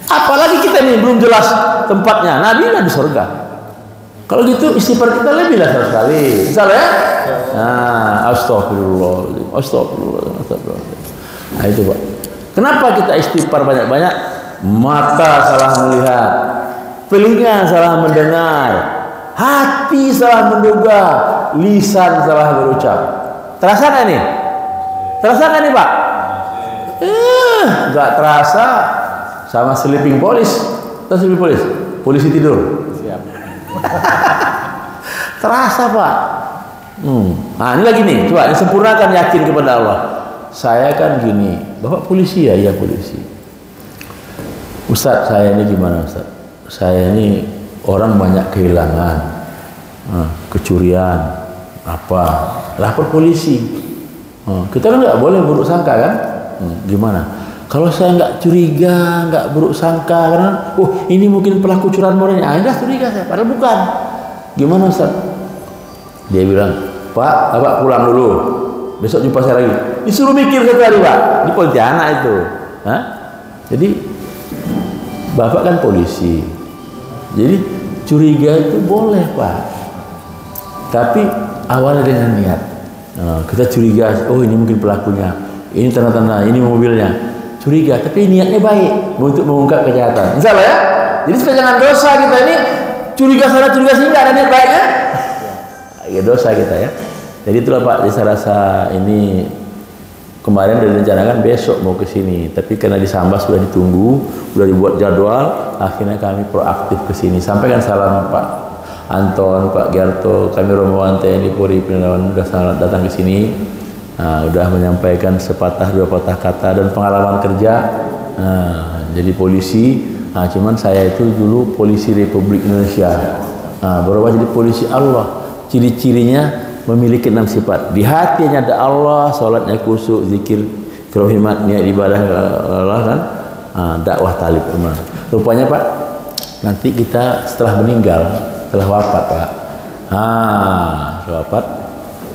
Apalagi kita ini belum jelas tempatnya. Nabi lah di surga. Kalau gitu istighfar kita lebih lah 100 kali. Misalnya ya? Nah, astagfirullah. Astagfirullah. Nah itu Pak. Kenapa kita istighfar banyak-banyak? Mata salah melihat, telinga salah mendengar, hati salah menduga, lisan salah berucap. Terasa nggak nih? Terasa nggak nih Pak? Nggak terasa. Sama sleeping police. Atau sleeping police? Polisi tidur. Siap. Terasa Pak. Nah ini lagi nih, coba disempurnakan, yakin kepada Allah. Saya kan gini, Bapak polisi ya? Iya polisi. Ustadz, saya ini gimana Ustadz? Saya ini orang banyak kehilangan, kecurian, lapor polisi. Kita kan nggak boleh buruk sangka kan? Gimana? Kalau saya nggak curiga, nggak buruk sangka, karena ini mungkin pelaku curanmor ini, dah curiga saya, padahal bukan. Gimana Ustaz? Dia bilang, Pak, Bapak pulang dulu, besok jumpa saya lagi. Disuruh mikir satu hari Pak, di Pontianak itu. Jadi Bapak kan polisi, jadi curiga itu boleh Pak, tapi awalnya dengan niat. Kita curiga, ini mungkin pelakunya, ini tanda-tanda, ini mobilnya. Curiga, tapi niatnya baik untuk mengungkap kejahatan. Misalnya ya, jadi supaya jangan dosa kita ini curiga sana curiga sini, nggak ada niat baiknya, ya dosa kita ya. Jadi itulah Pak, saya rasa ini kemarin sudah direncanakan besok mau ke sini, tapi karena di Sambas sudah ditunggu, sudah dibuat jadwal, akhirnya kami proaktif ke sini. Sampaikan salam Pak Anton, Pak Gerto, kami Rombongan TNI Polri Penerangan sudah datang ke sini. Udah menyampaikan sepatah dua patah kata dan pengalaman kerja. Jadi polisi, cuman saya itu dulu polisi Republik Indonesia. Berubah jadi polisi Allah. Ciri-cirinya memiliki 6 sifat. Di hatinya ada Allah, sholatnya khusyuk, zikir, kerohimat, niat ibadah Allah kan. Dakwah talib iman. Rupanya Pak, nanti kita setelah meninggal, setelah wafat Pak. Setelah wafat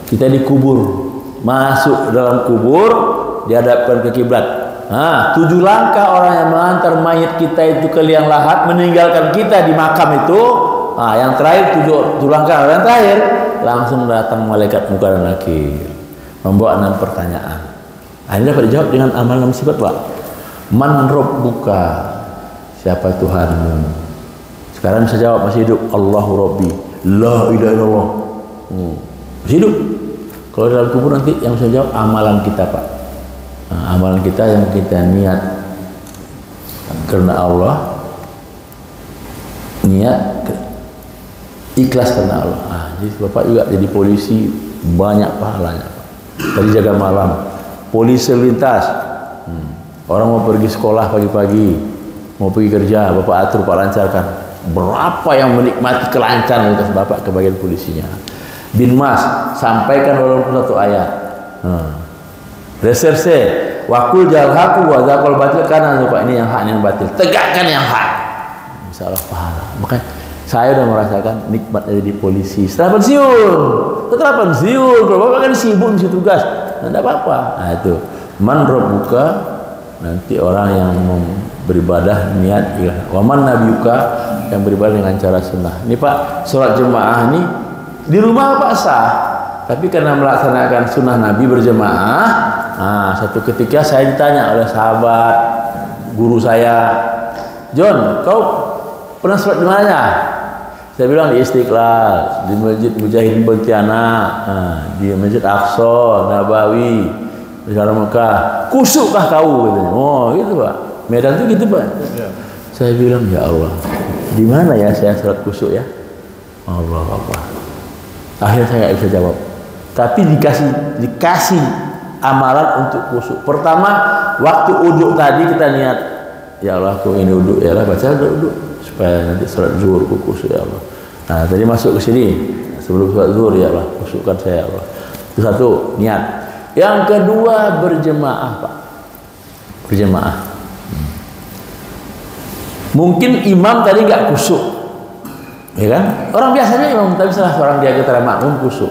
kita dikubur. Masuk dalam kubur, dihadapkan ke kiblat. 7 langkah orang yang mengantar mayat kita itu ke liang lahat, meninggalkan kita di makam itu. Yang terakhir 7 langkah yang terakhir langsung datang malaikat munkar dan nakir membawa 6 pertanyaan. Ini dapat dijawab dengan amal 6 sifat Pak. Man rabbuka, siapa Tuhanmu? Sekarang bisa jawab, masih hidup. Allahu Rabbi, la ilaha illallah. Masih hidup. Kalau dalam kubur nanti yang saya jawab amalan kita Pak. Amalan kita yang kita niat karena Allah, niat ikhlas karena Allah. Jadi Bapak juga jadi polisi banyak pahalanya Pak. Tadi jaga malam, polisi lintas. Orang mau pergi sekolah pagi-pagi, mau pergi kerja, Bapak atur, Pak lancarkan. Berapa yang menikmati kelancaran lintas Bapak ke bagian polisinya. Bin Mas, sampaikan walaupun 1 ayat. Reserse, wakul jalhaku wa zakal batil, kanan Pak, ini yang hak, ini yang batil. Tegakkan yang hak. Insyaallah pahala. Makanya saya udah merasakan nikmat jadi polisi. Setelah pensiun, kalau Bapak kan sibuk ngisi tugas, enggak apa-apa. Itu man rabbuka, nanti orang yang beribadah niat ya. Wa man nabiyuka, yang beribadah dengan cara sunnah. Ini Pak, sholat jemaah ini di rumah Pak sah, tapi karena melaksanakan sunnah Nabi berjemaah. Satu ketika saya ditanya oleh sahabat guru saya, John, kau pernah sholat di mana? Saya bilang di Istiqlal, di Masjid Mujahidin Pontianak, di Masjid Aqsa, Nabawi, di Mekah. Kusukkah kau? Katanya. Gitu Pak. Medan itu gitu Pak. Saya bilang, ya Allah, di mana ya saya sholat kusuk ya? Allah apa? Akhirnya saya nggak bisa jawab. Tapi dikasih amalan untuk kusuk. Pertama, waktu uduk tadi kita niat, ya Allah, aku ini uduk, ya Allah, baca uduk supaya nanti sholat zuhur aku kusuk, ya Allah. Tadi masuk ke sini sebelum sholat zuhur, ya Allah, kusukkan saya, ya Allah. Itu satu, niat. Yang kedua, berjemaah Pak. Berjemaah. Mungkin imam tadi nggak kusuk, ya kan? Orang biasanya imam, tapi salah seorang dia antara makmum kusuk.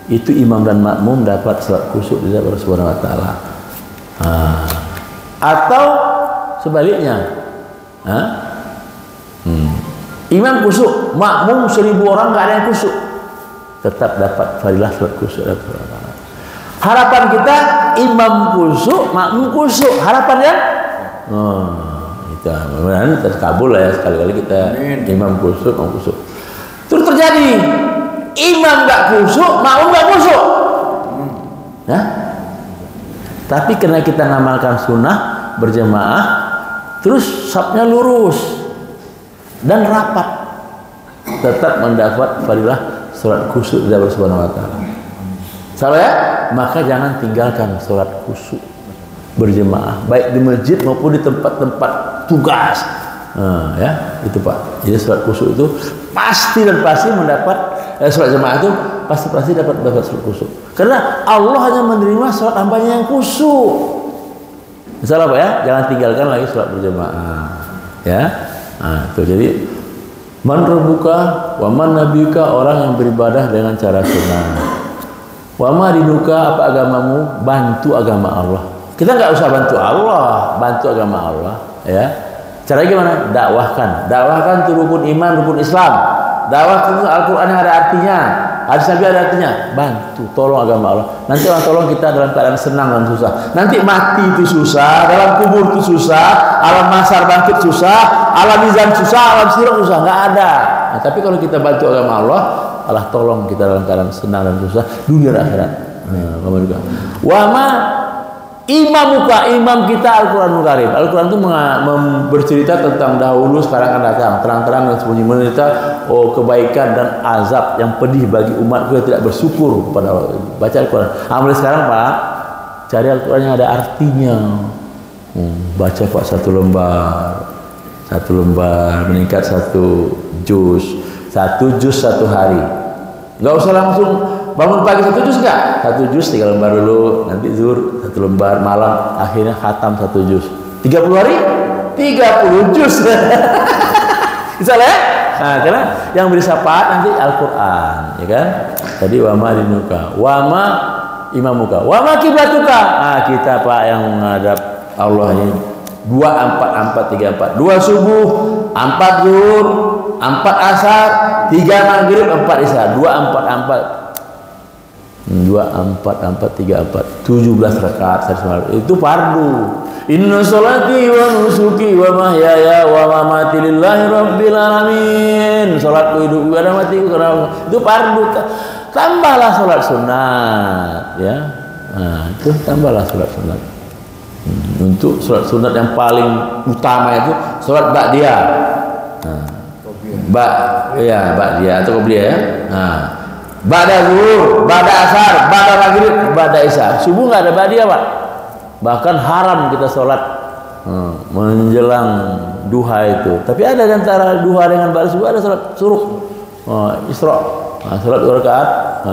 Itu imam dan makmum dapat sholat kusuk dari Allah Subhanahu Wa Taala. Atau sebaliknya, Hah? Imam kusuk, makmum 1000 orang nggak ada yang kusuk, tetap dapat fadilah sholat kusuk. Harapan kita imam kusuk, makmum kusuk. Harapannya, kita mudah-mudahan terkabul lah ya, sekali-kali kita imam kusuk, makmum kusuk. Terus terjadi imam nggak kusuk, makmum nggak kusuk. Nah, tapi karena kita ngamalkan sunnah berjamaah, terus safnya lurus dan rapat, tetap mendapat fadilah sholat kusuk dari Allah Subhanahu wa taala. Salah ya? Maka jangan tinggalkan sholat kusuk berjemaah, baik di masjid maupun di tempat-tempat tugas. Ya, itu Pak. Jadi sholat kusuk itu pasti dan pasti mendapat sholat jemaah itu pasti dapat sholat kusuk. Karena Allah hanya menerima sholat hambanya yang kusuk. Salah Pak ya? Jangan tinggalkan lagi sholat berjemaah. Ya. Itu jadi man rabbuka wa man nabiyuka, orang yang beribadah dengan cara sunnah. Wa ma dinuka, apa agamamu? Bantu agama Allah. Kita nggak usah bantu Allah, bantu agama Allah, ya. Caranya gimana? Dakwahkan itu rukun iman, rukun Islam. Dakwahkan itu Al-Qur'an yang ada artinya, hadis Nabi ada artinya. Bantu, tolong agama Allah. Nanti orang tolong kita dalam keadaan senang dan susah. Nanti mati itu susah, dalam kubur itu susah, alam mahsyar bangkit susah, alam mizan susah, alam sirat susah, nggak ada. Nah, tapi kalau kita bantu agama Allah, Allah tolong kita dalam keadaan senang dan susah dunia dan akhirat. Wa ma imamuka, imam kita Al-Qur'anul Karim. Al-Qur'an itu bercerita tentang dahulu, sekarang akan datang, terang-terang dan sembunyi, mencerita kebaikan dan azab yang pedih bagi umat yang tidak bersyukur kepada Allah. Baca Al-Qur'an. Mulai sekarang Pak, cari Al-Qur'an yang ada artinya. Baca Pak satu lembar meningkat 1 juz, 1 juz 1 hari. Nggak usah langsung bangun pagi 1 juz, enggak, 1 juz 3 lembar dulu, nanti zuhur 1 lembar, malam akhirnya khatam 1 juz. 30 hari 30 juz. Bisa lah ya? Nah, karena yang beri syafaat nanti Al-Qur'an, ya kan? Tadi wa ma dinuka, wa ma imamuka, wa ma kiblatuka. Kita Pak yang menghadap Allah ini 2 4 4 3 4, 2 subuh, 4 zuhur, 4 asar, 3 maghrib, 4 isya, 2 4 3 4, 17 rakaat itu fardu. Inna sholati wa nusuki wa mahyaya wa mamati lillahi rabbil alamin. Salatku, hidupku, dan matiku karena itu fardu. Tambahlah salat sunat, ya. Nah, itu tambahlah salat sunat. Untuk salat sunat yang paling utama itu salat ba'diyah. Ba'diyah atau qobliyah ya. Ba'da zuhur, ba'da asar, ba'da maghrib, ba'da isya. Subuh nggak ada ba'diyah Pak. Bahkan haram kita sholat menjelang duha itu. Tapi ada di antara duha dengan ba'da subuh ada sholat suruh, Isra. Sholat 2 rakaat.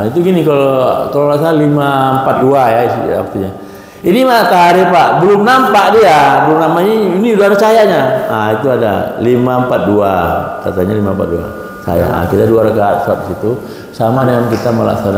Itu gini kalau salah 542 ya waktunya. Ini matahari Pak, belum nampak dia, belum namanya ini udah ada cahayanya. Itu ada 542, katanya 542. Kita 2 rakaat sholat situ sama dengan kita melaksanakan